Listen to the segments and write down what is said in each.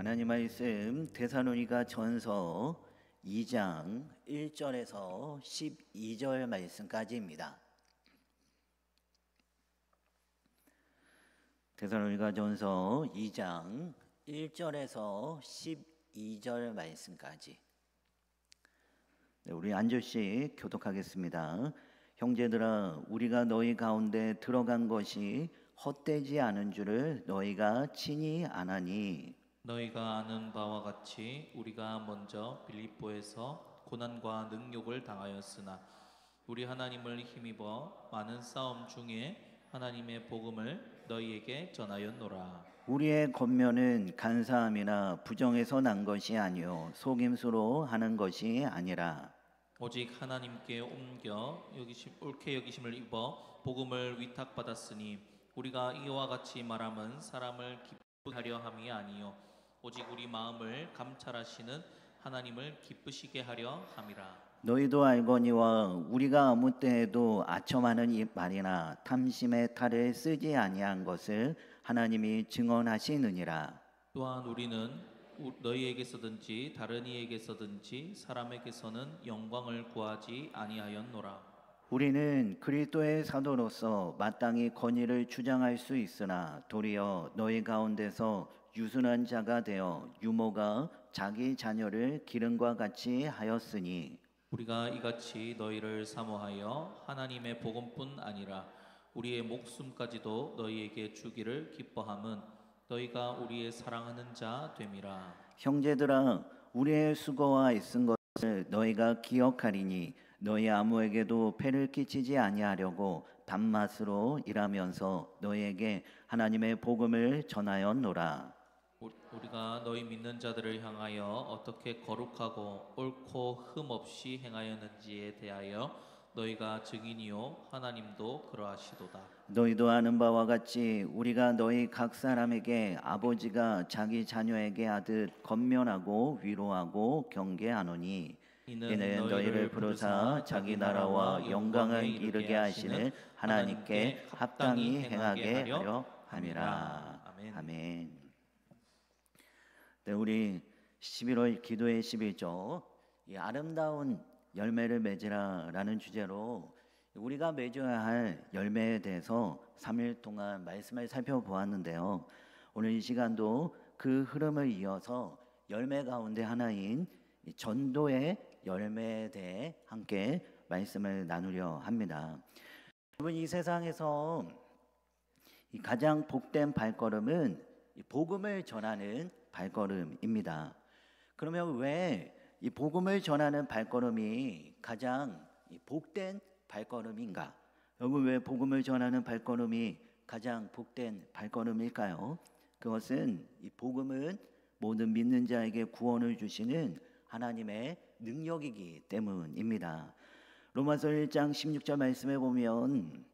하나님 말씀 데살로니가 전서 2장 1절에서 12절 말씀까지입니다. 데살로니가 전서 2장 1절에서 12절 말씀까지. 우리 한 절씩 교독하겠습니다. 형제들아, 우리가 너희 가운데 들어간 것이 헛되지 않은 줄을 너희가 친히 아나니, 너희가 아는 바와 같이 우리가 먼저 빌립보에서 고난과 능욕을 당하였으나 우리 하나님을 힘입어 많은 싸움 중에 하나님의 복음을 너희에게 전하였노라. 우리의 권면은 간사함이나 부정에서 난 것이 아니요 속임수로 하는 것이 아니라 오직 하나님께 옳게 여기심을 입어 복음을 위탁받았으니 우리가 이와 같이 말함은 사람을 기쁘게 하려 함이 아니요 오직 우리 마음을 감찰하시는 하나님을 기쁘시게 하려 함이라. 너희도 알거니와 우리가 아무 때에도 아첨하는 이 말이나 탐심의 탈을 쓰지 아니한 것을 하나님이 증언하시느니라. 또한 우리는 너희에게서든지 다른 이에게서든지 사람에게서는 영광을 구하지 아니하였노라. 우리는 그리스도의 사도로서 마땅히 권위를 주장할 수 있으나 도리어 너희 가운데서 유순한 자가 되어 유모가 자기 자녀를 기름과 같이 하였으니 우리가 이같이 너희를 사모하여 하나님의 복음뿐 아니라 우리의 목숨까지도 너희에게 주기를 기뻐함은 너희가 우리의 사랑하는 자 됨이라. 형제들아, 우리의 수고와 애쓴 것을 너희가 기억하리니 너희 아무에게도 폐를 끼치지 아니하려고 단맛으로 일하면서 너희에게 하나님의 복음을 전하였노라. 우리가 너희 믿는 자들을 향하여 어떻게 거룩하고 옳고 흠 없이 행하였는지에 대하여 너희가 증인이요 하나님도 그러하시도다. 너희도 아는 바와 같이 우리가 너희 각 사람에게 아버지가 자기 자녀에게 하듯 권면하고 위로하고 경계하노니 이는 너희를 부르사 자기 나라와 영광을 이루게 하시는 하나님께 합당히 행하게 하려 함이라. 아멘. 네, 우리 11월 기도의 11조 이 아름다운 열매를 맺으라라는 주제로 우리가 맺어야 할 열매에 대해서 3일 동안 말씀을 살펴보았는데요. 오늘 이 시간도 그 흐름을 이어서 열매 가운데 하나인 전도의 열매에 대해 함께 말씀을 나누려 합니다. 여러분, 이 세상에서 가장 복된 발걸음은 복음을 전하는 발걸음입니다. 그러면 왜 이 복음을 전하는 발걸음이 가장 복된 발걸음인가? 여러분, 왜 복음을 전하는 발걸음이 가장 복된 발걸음일까요? 그것은 이 복음은 모든 믿는 자에게 구원을 주시는 하나님의 능력이기 때문입니다. 로마서 1장 16절 말씀에 보면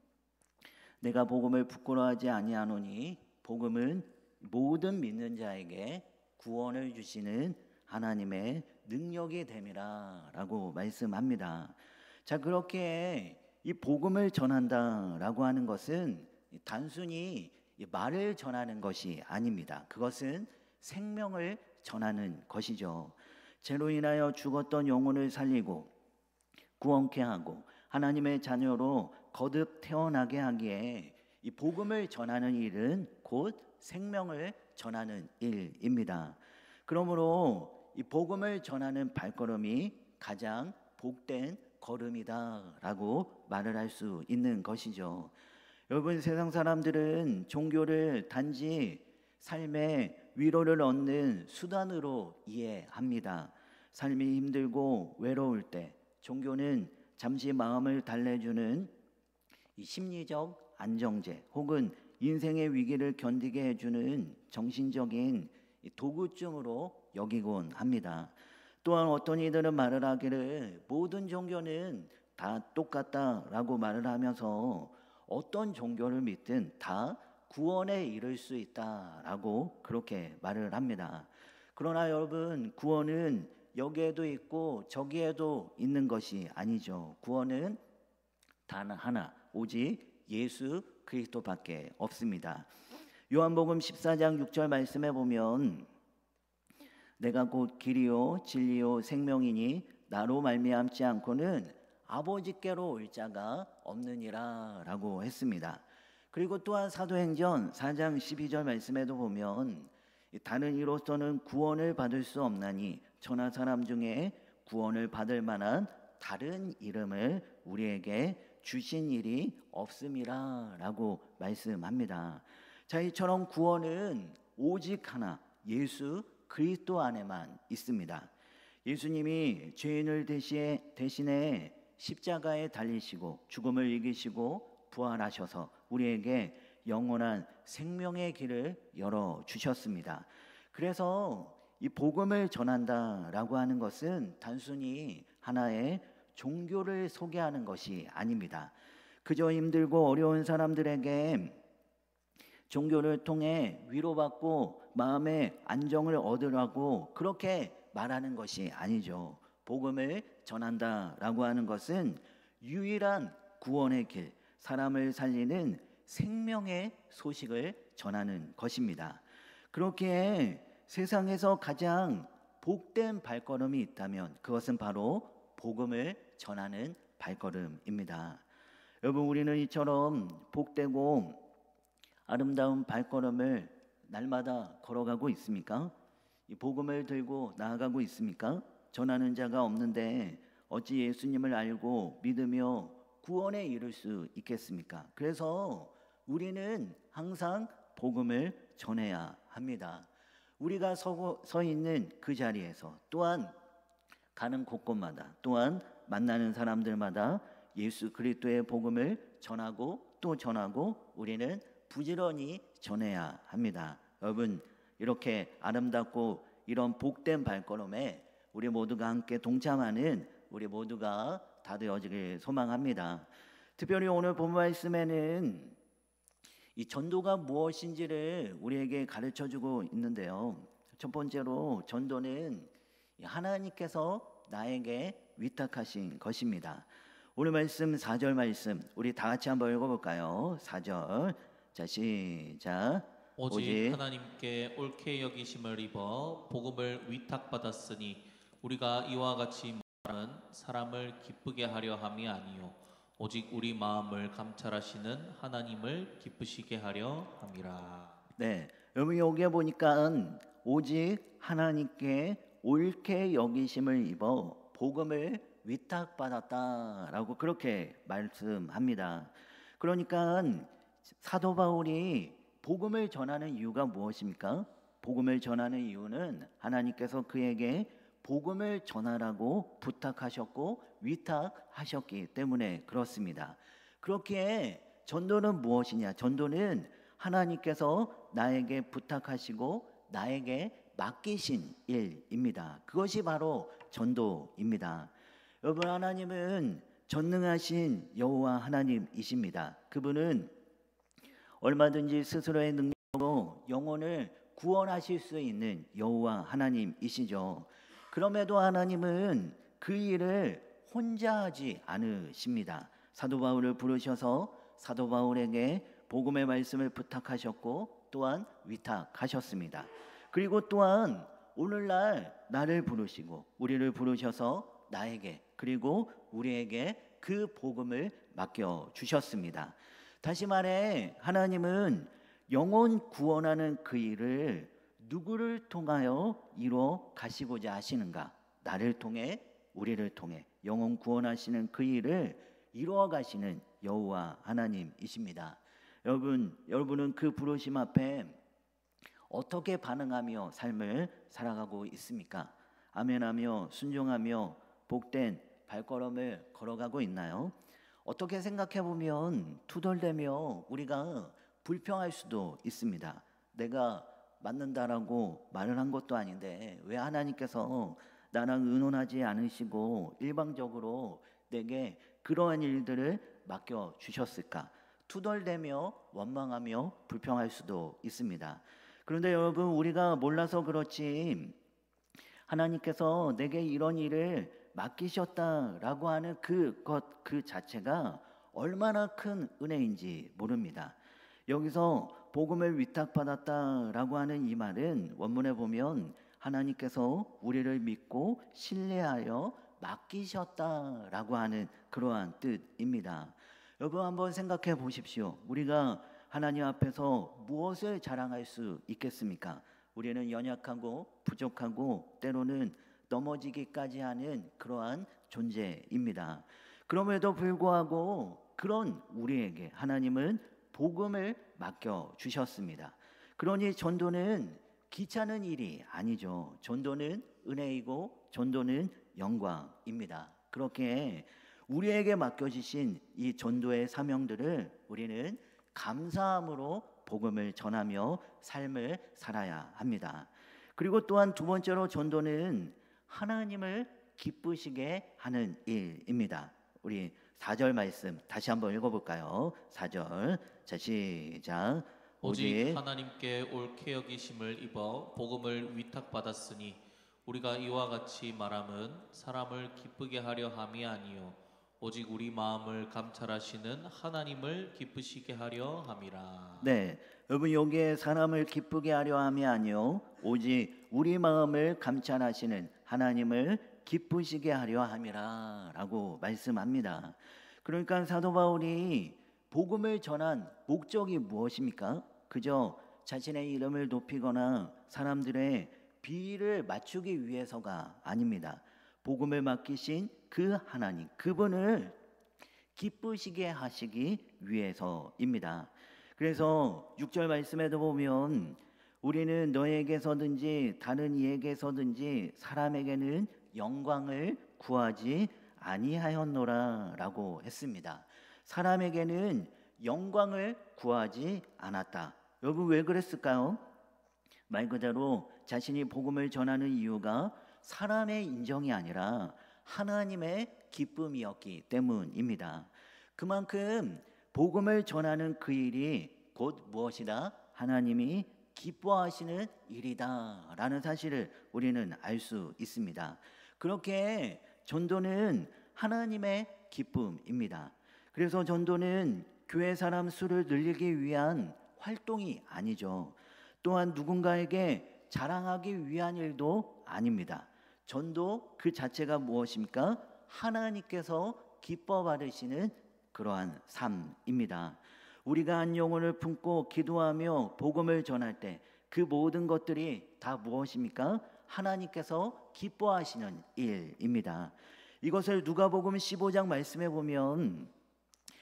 내가 복음을 부끄러워하지 아니하노니 복음은 모든 믿는 자에게 구원을 주시는 하나님의 능력이 됨이라 라고 말씀합니다. 자, 그렇게 이 복음을 전한다라고 하는 것은 단순히 말을 전하는 것이 아닙니다. 그것은 생명을 전하는 것이죠. 죄로 인하여 죽었던 영혼을 살리고 구원케 하고 하나님의 자녀로 거듭 태어나게 하기에 이 복음을 전하는 일은 곧 생명을 전하는 일입니다. 그러므로 이 복음을 전하는 발걸음이 가장 복된 걸음이다라고 말을 할 수 있는 것이죠. 여러분, 세상 사람들은 종교를 단지 삶의 위로를 얻는 수단으로 이해합니다. 삶이 힘들고 외로울 때 종교는 잠시 마음을 달래주는 이 심리적 안정제 혹은 인생의 위기를 견디게 해주는 정신적인 도구쯤으로 여기곤 합니다. 또한 어떤 이들은 말을 하기를 모든 종교는 다 똑같다라고 말을 하면서 어떤 종교를 믿든 다 구원에 이를 수 있다라고 그렇게 말을 합니다. 그러나 여러분, 구원은 여기에도 있고 저기에도 있는 것이 아니죠. 구원은 단 하나, 오직 예수 그리스도밖에 없습니다. 요한복음 14장 6절 말씀에 보면 내가 곧 길이요 진리요 생명이니 나로 말미암지 않고는 아버지께로 올 자가 없느니라라고 했습니다. 그리고 또한 사도행전 4장 12절 말씀에도 보면 다른 이로서는 구원을 받을 수 없나니 천하 사람 중에 구원을 받을 만한 다른 이름을 우리에게 주신 일이 없음이라라고 말씀합니다. 자, 이처럼 구원은 오직 하나 예수 그리스도 안에만 있습니다. 예수님이 죄인을 대신해 십자가에 달리시고 죽음을 이기시고 부활하셔서 우리에게 영원한 생명의 길을 열어 주셨습니다. 그래서 이 복음을 전한다라고 하는 것은 단순히 하나의 종교를 소개하는 것이 아닙니다. 그저 힘들고 어려운 사람들에게 종교를 통해 위로받고 마음의 안정을 얻으라고 그렇게 말하는 것이 아니죠. 복음을 전한다라고 하는 것은 유일한 구원의 길, 사람을 살리는 생명의 소식을 전하는 것입니다. 그렇기에 세상에서 가장 복된 발걸음이 있다면 그것은 바로 복음을 전하는 발걸음입니다. 여러분, 우리는 이처럼 복되고 아름다운 발걸음을 날마다 걸어가고 있습니까? 이 복음을 들고 나아가고 있습니까? 전하는 자가 없는데 어찌 예수님을 알고 믿으며 구원에 이를 수 있겠습니까? 그래서 우리는 항상 복음을 전해야 합니다. 우리가 서 있는 그 자리에서 또한 가는 곳곳마다 또한 만나는 사람들마다 예수 그리스도의 복음을 전하고 또 전하고 우리는 부지런히 전해야 합니다. 여러분, 이렇게 아름답고 이런 복된 발걸음에 우리 모두가 함께 동참하는 우리 모두가 다 되어지길 소망합니다. 특별히 오늘 본 말씀에는 이 전도가 무엇인지를 우리에게 가르쳐주고 있는데요. 첫 번째로 전도는 하나님께서 나에게 위탁하신 것입니다. 오늘 말씀 4절 말씀 우리 다 같이 한번 읽어볼까요? 4절 자 시작. 오직 하나님께 옳게 여기심을 입어 복음을 위탁받았으니 우리가 이와 같이 말하는 사람을 기쁘게 하려 함이 아니요 오직 우리 마음을 감찰하시는 하나님을 기쁘시게 하려 함이라. 네, 여러분 여기에 보니까 오직 하나님께 옳게 여기심을 입어 복음을 위탁받았다라고 그렇게 말씀합니다. 그러니까 사도 바울이 복음을 전하는 이유가 무엇입니까? 복음을 전하는 이유는 하나님께서 그에게 복음을 전하라고 부탁하셨고 위탁하셨기 때문에 그렇습니다. 그렇기에 전도는 무엇이냐? 전도는 하나님께서 나에게 부탁하시고 나에게 맡기신 일입니다. 그것이 바로 전도입니다. 여러분, 하나님은 전능하신 여호와 하나님이십니다. 그분은 얼마든지 스스로의 능력으로 영혼을 구원하실 수 있는 여호와 하나님이시죠. 그럼에도 하나님은 그 일을 혼자 하지 않으십니다. 사도 바울을 부르셔서 사도 바울에게 복음의 말씀을 부탁하셨고 또한 위탁하셨습니다. 그리고 또한 오늘날 나를 부르시고 우리를 부르셔서 나에게 그리고 우리에게 그 복음을 맡겨 주셨습니다. 다시 말해 하나님은 영혼 구원하는 그 일을 누구를 통하여 이루어 가시고자 하시는가? 나를 통해 우리를 통해 영혼 구원하시는 그 일을 이루어 가시는 여호와 하나님이십니다. 여러분은 그 부르심 앞에 어떻게 반응하며 삶을 살아가고 있습니까? 아멘하며 순종하며 복된 발걸음을 걸어가고 있나요? 어떻게 생각해 보면 투덜대며 우리가 불평할 수도 있습니다. 내가 맞는다라고 말을 한 것도 아닌데 왜 하나님께서 나랑 의논하지 않으시고 일방적으로 내게 그러한 일들을 맡겨 주셨을까? 투덜대며 원망하며 불평할 수도 있습니다. 그런데 여러분, 우리가 몰라서 그렇지 하나님께서 내게 이런 일을 맡기셨다라고 하는 그 자체가 얼마나 큰 은혜인지 모릅니다. 여기서 복음을 위탁받았다라고 하는 이 말은 원문에 보면 하나님께서 우리를 믿고 신뢰하여 맡기셨다라고 하는 그러한 뜻입니다. 여러분 한번 생각해 보십시오. 우리가 하나님 앞에서 무엇을 자랑할 수 있겠습니까? 우리는 연약하고 부족하고 때로는 넘어지기까지 하는 그러한 존재입니다. 그럼에도 불구하고 그런 우리에게 하나님은 복음을 맡겨 주셨습니다. 그러니 전도는 귀찮은 일이 아니죠. 전도는 은혜이고 전도는 영광입니다. 그렇게 우리에게 맡겨주신 이 전도의 사명들을 우리는 감사함으로 복음을 전하며 삶을 살아야 합니다. 그리고 또한 두 번째로 전도는 하나님을 기쁘시게 하는 일입니다. 우리 4절 말씀 다시 한번 읽어볼까요? 4절 자 시작. 오직 하나님께 옳게 여기심을 입어 복음을 위탁받았으니 우리가 이와 같이 말함은 사람을 기쁘게 하려 함이 아니요 오직 우리 마음을 감찰하시는 하나님을 기쁘시게 하려 함이라. 네, 여러분 여기에 사람을 기쁘게 하려 함이 아니요 오직 우리 마음을 감찰하시는 하나님을 기쁘시게 하려 함이라 라고 말씀합니다. 그러니까 사도 바울이 복음을 전한 목적이 무엇입니까? 그저 자신의 이름을 높이거나 사람들의 비위를 맞추기 위해서가 아닙니다. 복음을 맡기신 그 하나님, 그분을 기쁘시게 하시기 위해서입니다. 그래서 6절 말씀에도 보면 우리는 너에게서든지 다른 이에게서든지 사람에게는 영광을 구하지 아니하였노라 라고 했습니다. 사람에게는 영광을 구하지 않았다. 여러분 왜 그랬을까요? 말 그대로 자신이 복음을 전하는 이유가 사람의 인정이 아니라 하나님의 기쁨이었기 때문입니다. 그만큼 복음을 전하는 그 일이 곧 무엇이다? 하나님이 기뻐하시는 일이다 라는 사실을 우리는 알 수 있습니다. 그렇게 전도는 하나님의 기쁨입니다. 그래서 전도는 교회 사람 수를 늘리기 위한 활동이 아니죠. 또한 누군가에게 자랑하기 위한 일도 아닙니다. 전도 그 자체가 무엇입니까? 하나님께서 기뻐 받으시는 그러한 삶입니다. 우리가 한 영혼을 품고 기도하며 복음을 전할 때 그 모든 것들이 다 무엇입니까? 하나님께서 기뻐하시는 일입니다. 이것을 누가복음 15장 말씀해 보면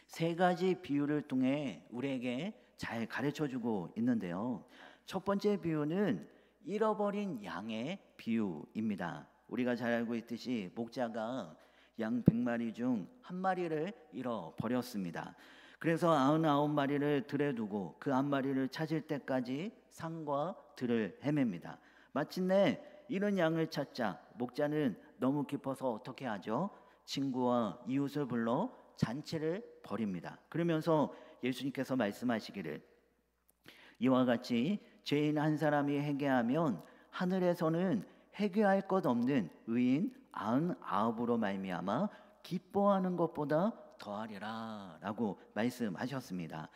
세 가지 비유를 통해 우리에게 잘 가르쳐주고 있는데요. 첫 번째 비유는 잃어버린 양의 비유입니다. 우리가 잘 알고 있듯이 목자가 양 100마리 중 한 마리를 잃어버렸습니다. 그래서 99마리를 들에 두고 그 한 마리를 찾을 때까지 산과 들을 헤맵니다. 마침내 잃은 양을 찾자 목자는 너무 기뻐서 어떻게 하죠? 친구와 이웃을 불러 잔치를 벌입니다. 그러면서 예수님께서 말씀하시기를 이와 같이 죄인 한 사람이 회개하면 하늘에서는 회개할 것 없는 의인 99으로 말미암아 기뻐하는 것보다 더하리라 라고 말씀하셨습니다.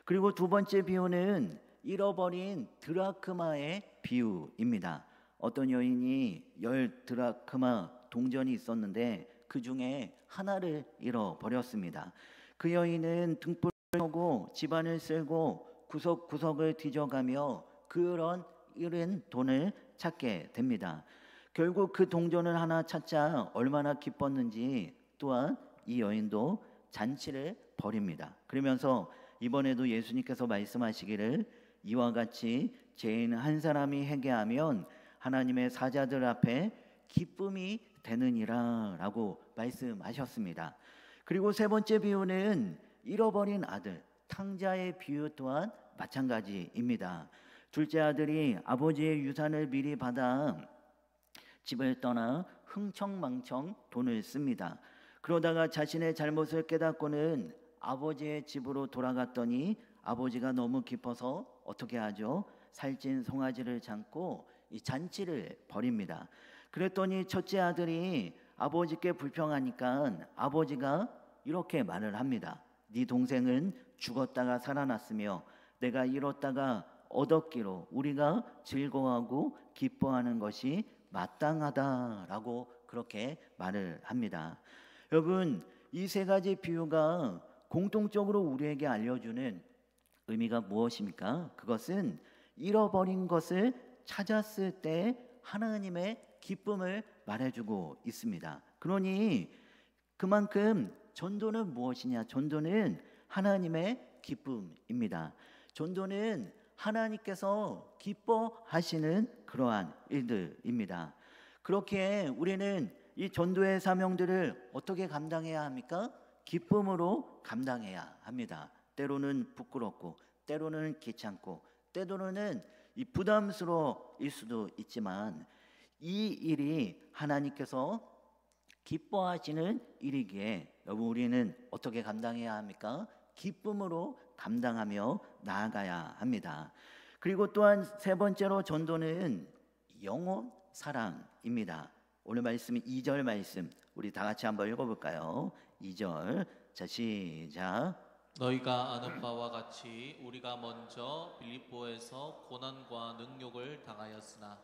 그리고 두 번째 비유는 잃어버린 드라크마의 비유입니다. 어떤 여인이 10 드라크마 동전이 있었는데 그 중에 하나를 잃어버렸습니다. 그 여인은 등불을 켜고 집안을 쓸고 구석구석을 뒤져가며 그런 잃은 돈을 찾게 됩니다. 결국 그 동전을 하나 찾자 얼마나 기뻤는지 또한 이 여인도 잔치를 벌입니다. 그러면서 이번에도 예수님께서 말씀하시기를 이와 같이 죄인 한 사람이 회개하면 하나님의 사자들 앞에 기쁨이 되느니라 라고 말씀하셨습니다. 그리고 세 번째 비유는 잃어버린 아들 탕자의 비유 또한 마찬가지입니다. 둘째 아들이 아버지의 유산을 미리 받아 집을 떠나 흥청망청 돈을 씁니다. 그러다가 자신의 잘못을 깨닫고는 아버지의 집으로 돌아갔더니 아버지가 너무 기뻐서 어떻게 하죠? 살찐 송아지를 잡고 이 잔치를 벌입니다. 그랬더니 첫째 아들이 아버지께 불평하니까 아버지가 이렇게 말을 합니다. 네 동생은 죽었다가 살아났으며 내가 잃었다가 얻었기로 우리가 즐거워하고 기뻐하는 것이 마땅하다라고 그렇게 말을 합니다. 여러분, 이 세 가지 비유가 공통적으로 우리에게 알려주는 의미가 무엇입니까? 그것은 잃어버린 것을 찾았을 때 하나님의 기쁨을 말해주고 있습니다. 그러니 그만큼 전도는 무엇이냐? 전도는 하나님의 기쁨입니다. 전도는 하나님께서 기뻐하시는 그러한 일들입니다. 그렇게 우리는 이 전도의 사명들을 어떻게 감당해야 합니까? 기쁨으로 감당해야 합니다. 때로는 부끄럽고, 때로는 귀찮고, 때로는 이 부담스러울 수도 있지만 이 일이 하나님께서 기뻐하시는 일이기에 여러분, 우리는 어떻게 감당해야 합니까? 기쁨으로 감당하며 나아가야 합니다. 그리고 또한 세 번째로 전도는 영혼 사랑입니다. 오늘 말씀은 2절 말씀, 우리 다 같이 한번 읽어볼까요? 2절, 자 시작. 너희가 아는 바와 같이 우리가 먼저 빌립보에서 고난과 능욕을 당하였으나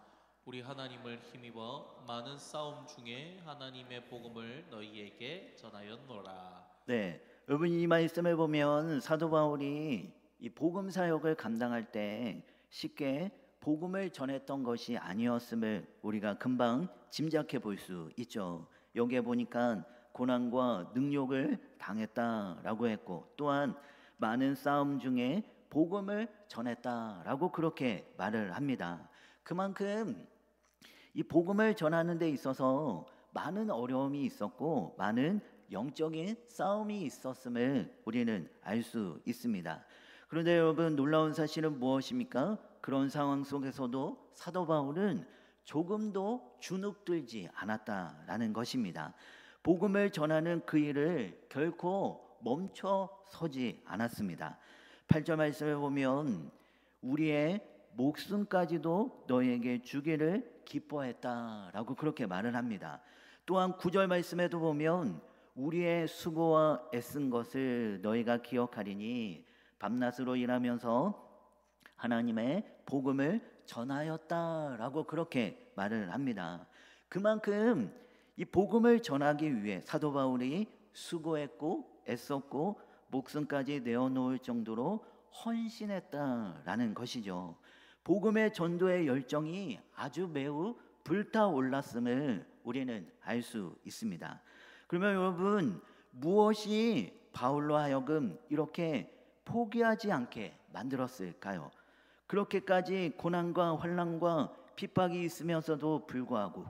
우리 하나님을 힘입어 많은 싸움 중에 하나님의 복음을 너희에게 전하였노라. 네, 여러분, 이 말씀을 보면 사도 바울이 이 복음 사역을 감당할 때 쉽게 복음을 전했던 것이 아니었음을 우리가 금방 짐작해 볼 수 있죠. 여기에 보니까 고난과 능욕을 당했다라고 했고, 또한 많은 싸움 중에 복음을 전했다라고 그렇게 말을 합니다. 그만큼 이 복음을 전하는 데 있어서 많은 어려움이 있었고 많은 영적인 싸움이 있었음을 우리는 알 수 있습니다. 그런데 여러분, 놀라운 사실은 무엇입니까? 그런 상황 속에서도 사도 바울은 조금도 주눅들지 않았다라는 것입니다. 복음을 전하는 그 일을 결코 멈춰 서지 않았습니다. 8절 말씀을 보면 우리의 목숨까지도 너에게 주기를 기뻐했다라고 그렇게 말을 합니다. 또한 9절 말씀에도 보면 우리의 수고와 애쓴 것을 너희가 기억하리니 밤낮으로 일하면서 하나님의 복음을 전하였다라고 그렇게 말을 합니다. 그만큼 이 복음을 전하기 위해 사도 바울이 수고했고 애썼고 목숨까지 내어놓을 정도로 헌신했다라는 것이죠. 복음의 전도의 열정이 아주 매우 불타올랐음을 우리는 알 수 있습니다. 그러면 여러분, 무엇이 바울로 하여금 이렇게 포기하지 않게 만들었을까요? 그렇게까지 고난과 환난과 핍박이 있으면서도 불구하고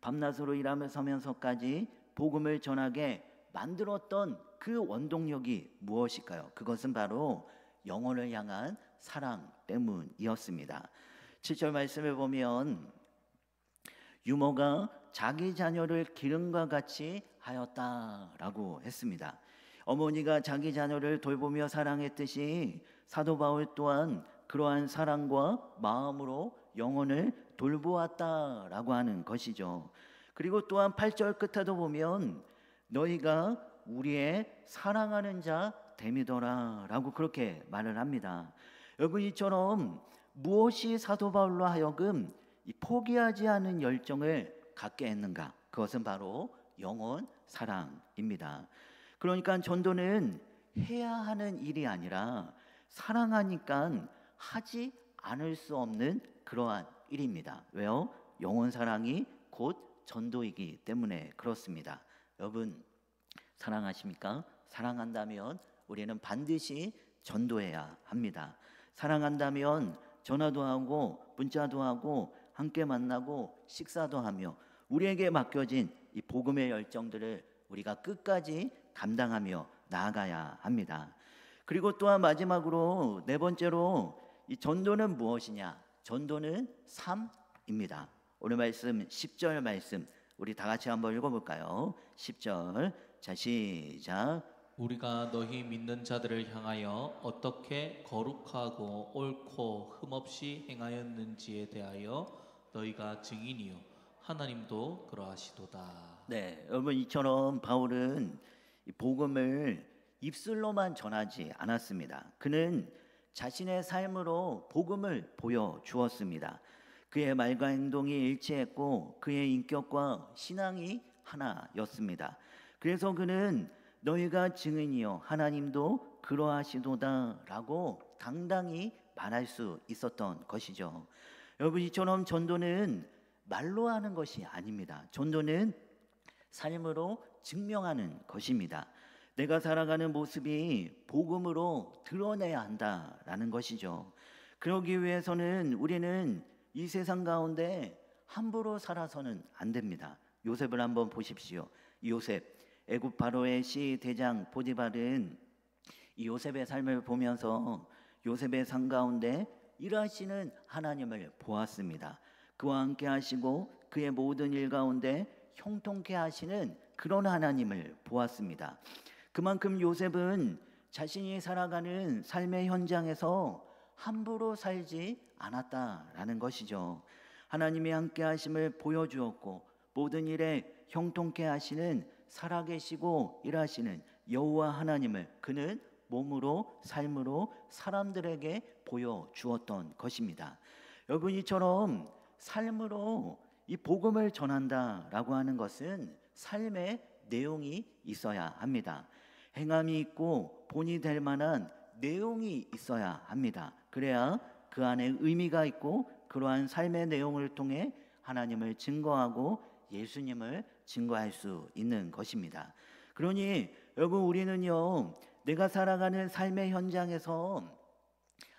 밤낮으로 일하면서까지 복음을 전하게 만들었던 그 원동력이 무엇일까요? 그것은 바로 영혼을 향한 사랑 때문이었습니다. 7절 말씀을 보면 유모가 자기 자녀를 기름과 같이 하였다라고 했습니다. 어머니가 자기 자녀를 돌보며 사랑했듯이 사도 바울 또한 그러한 사랑과 마음으로 영혼을 돌보았다라고 하는 것이죠. 그리고 또한 8절 끝에도 보면 너희가 우리의 사랑하는 자 됨이더라라고 그렇게 말을 합니다. 여러분, 이처럼 무엇이 사도 바울로 하여금 이 포기하지 않은 열정을 갖게 했는가? 그것은 바로 영혼 사랑입니다. 그러니까 전도는 해야 하는 일이 아니라 사랑하니까 하지 않을 수 없는 그러한 일입니다. 왜요? 영혼 사랑이 곧 전도이기 때문에 그렇습니다. 여러분, 사랑하십니까? 사랑한다면 우리는 반드시 전도해야 합니다. 사랑한다면 전화도 하고 문자도 하고 함께 만나고 식사도 하며 우리에게 맡겨진 이 복음의 열정들을 우리가 끝까지 감당하며 나아가야 합니다. 그리고 또한 마지막으로 네 번째로 이 전도는 무엇이냐? 전도는 삶입니다. 오늘 말씀 10절 말씀 우리 다 같이 한번 읽어볼까요? 10절, 자 시작. 우리가 너희 믿는 자들을 향하여 어떻게 거룩하고 옳고 흠없이 행하였는지에 대하여 너희가 증인이요 하나님도 그러하시도다. 네, 여러분, 이처럼 바울은 이 복음을 입술로만 전하지 않았습니다. 그는 자신의 삶으로 복음을 보여주었습니다. 그의 말과 행동이 일치했고 그의 인격과 신앙이 하나였습니다. 그래서 그는 너희가 증인이요 하나님도 그러하시도다라고 당당히 말할 수 있었던 것이죠. 여러분, 이처럼 전도는 말로 하는 것이 아닙니다. 전도는 삶으로 증명하는 것입니다. 내가 살아가는 모습이 복음으로 드러내야 한다라는 것이죠. 그러기 위해서는 우리는 이 세상 가운데 함부로 살아서는 안 됩니다. 요셉을 한번 보십시오. 요셉, 애굽 바로의 시대장 보디발은 이 요셉의 삶을 보면서 요셉의 삶 가운데 일하시는 하나님을 보았습니다. 그와 함께 하시고 그의 모든 일 가운데 형통케 하시는 그런 하나님을 보았습니다. 그만큼 요셉은 자신이 살아가는 삶의 현장에서 함부로 살지 않았다라는 것이죠. 하나님이 함께 하심을 보여주었고 모든 일에 형통케 하시는 살아계시고 일하시는 여호와 하나님을 그는 몸으로 삶으로 사람들에게 보여주었던 것입니다. 여러분, 이처럼 삶으로 이 복음을 전한다라고 하는 것은 삶의 내용이 있어야 합니다. 행함이 있고 본이 될 만한 내용이 있어야 합니다. 그래야 그 안에 의미가 있고 그러한 삶의 내용을 통해 하나님을 증거하고 예수님을 증거할 수 있는 것입니다. 그러니 여러분, 우리는요, 내가 살아가는 삶의 현장에서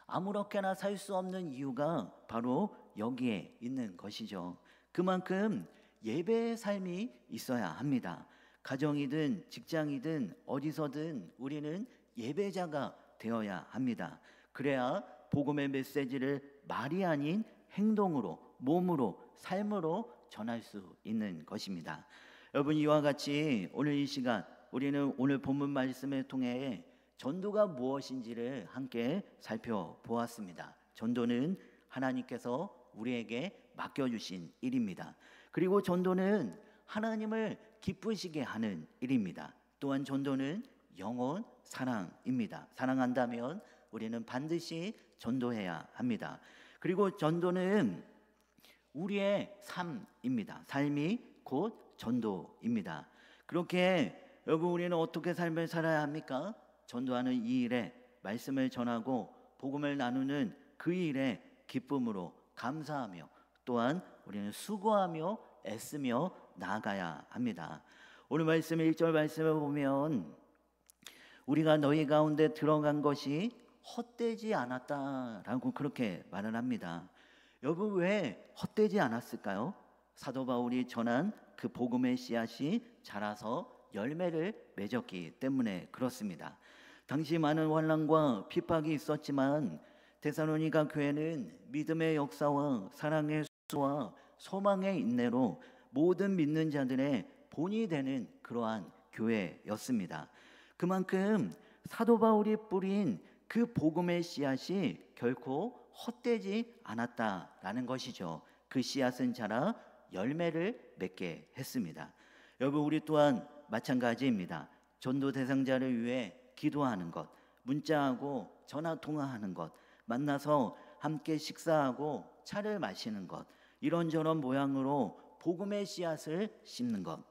아무렇게나 살 수 없는 이유가 바로 여기에 있는 것이죠. 그만큼 예배의 삶이 있어야 합니다. 가정이든 직장이든 어디서든 우리는 예배자가 되어야 합니다. 그래야 복음의 메시지를 말이 아닌 행동으로, 몸으로, 삶으로 전할 수 있는 것입니다. 여러분, 이와 같이 오늘 이 시간 우리는 오늘 본문 말씀을 통해 전도가 무엇인지를 함께 살펴보았습니다. 전도는 하나님께서 우리에게 맡겨주신 일입니다. 그리고 전도는 하나님을 기쁘시게 하는 일입니다. 또한 전도는 영혼 사랑입니다. 사랑한다면 우리는 반드시 전도해야 합니다. 그리고 전도는 우리의 삶입니다. 삶이 곧 전도입니다. 그렇게 여러분, 우리는 어떻게 삶을 살아야 합니까? 전도하는 이 일에 말씀을 전하고 복음을 나누는 그 일에 기쁨으로 감사하며 또한 우리는 수고하며 애쓰며 나아가야 합니다. 오늘 말씀 1절 말씀을 보면 우리가 너희 가운데 들어간 것이 헛되지 않았다라고 그렇게 말을 합니다. 여러분, 왜 헛되지 않았을까요? 사도 바울이 전한 그 복음의 씨앗이 자라서 열매를 맺었기 때문에 그렇습니다. 당시 많은 환난과 핍박이 있었지만 데살로니가 교회는 믿음의 역사와 사랑의 수와 소망의 인내로 모든 믿는 자들의 본이 되는 그러한 교회였습니다. 그만큼 사도 바울이 뿌린 그 복음의 씨앗이 결코 헛되지 않았다라는 것이죠. 그 씨앗은 자라 열매를 맺게 했습니다. 여러분, 우리 또한 마찬가지입니다. 전도 대상자를 위해 기도하는 것, 문자하고 전화 통화하는 것, 만나서 함께 식사하고 차를 마시는 것, 이런저런 모양으로 복음의 씨앗을 심는 것,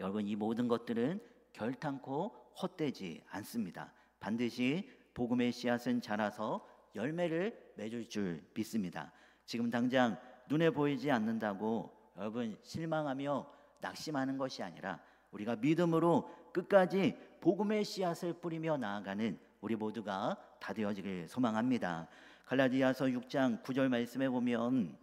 여러분, 이 모든 것들은 결탄코 헛되지 않습니다. 반드시 복음의 씨앗은 자라서 열매를 맺을 줄 믿습니다. 지금 당장 눈에 보이지 않는다고 여러분 실망하며 낙심하는 것이 아니라 우리가 믿음으로 끝까지 복음의 씨앗을 뿌리며 나아가는 우리 모두가 다 되어지길 소망합니다. 갈라디아서 6장 9절 말씀에 보면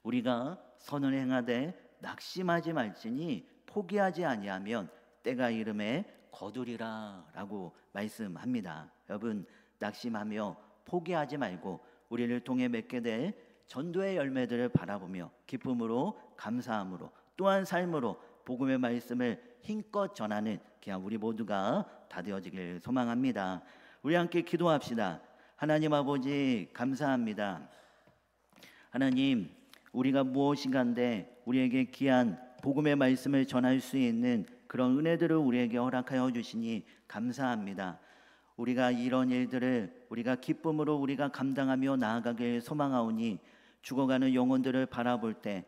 우리가 선을 행하되 낙심하지 말지니 포기하지 아니하면 때가 이름에 거두리라 라고 말씀합니다. 여러분, 낙심하며 포기하지 말고 우리를 통해 맺게 될 전도의 열매들을 바라보며 기쁨으로 감사함으로 또한 삶으로 복음의 말씀을 힘껏 전하는 그냥 우리 모두가 다 되어지길 소망합니다. 우리 함께 기도합시다. 하나님 아버지, 감사합니다. 하나님, 우리가 무엇인가인데 우리에게 귀한 복음의 말씀을 전할 수 있는 그런 은혜들을 우리에게 허락하여 주시니 감사합니다. 우리가 이런 일들을 우리가 기쁨으로 우리가 감당하며 나아가길 소망하오니 죽어가는 영혼들을 바라볼 때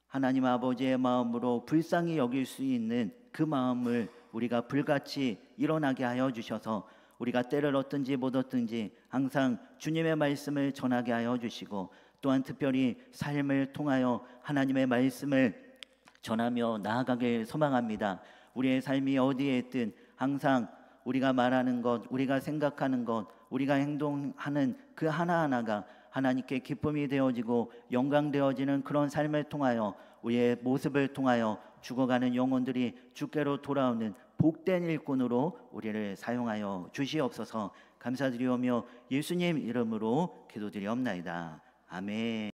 하나님 아버지의 마음으로 불쌍히 여길 수 있는 그 마음을 우리가 불같이 일어나게 하여 주셔서 우리가 때를 얻든지 못 얻든지 항상 주님의 말씀을 전하게 하여 주시고 또한 특별히 삶을 통하여 하나님의 말씀을 전하며 나아가길 소망합니다. 우리의 삶이 어디에 있든 항상 우리가 말하는 것, 우리가 생각하는 것, 우리가 행동하는 그 하나하나가 하나님께 기쁨이 되어지고 영광 되어지는 그런 삶을 통하여 우리의 모습을 통하여 죽어가는 영혼들이 주께로 돌아오는 복된 일꾼으로 우리를 사용하여 주시옵소서. 감사드리오며 예수님 이름으로 기도드리옵나이다. 아멘.